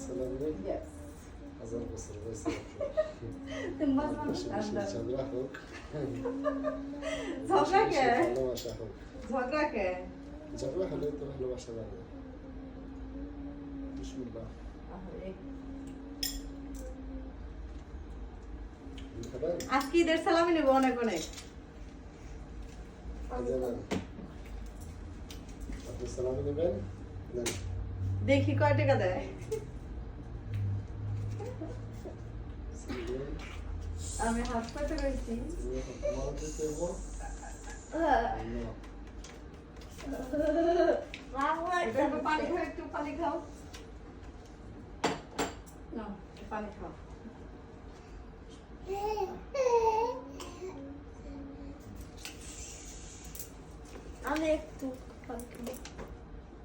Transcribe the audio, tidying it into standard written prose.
সালাম নেই Yes. হাজার বছর বয়সে তুমি বাবা ঝগড়া হোক ঝগড়া কে ভালোবাসা হোক ঝগড়া কে ঝগড়া হলে তো ভালোবাসা বাড়ে বিসমিল্লাহ খাবেন আজকে ঈদের সালামি নেব অনেক অনেক জানেন আপনি সালাম নেবেন নেন দেখি কয় টাকা দেয় আমি হাত পাতে রয়েছি পানি খাও একটু পানি খাও না পানি খাও আমি একটু পানি খাবো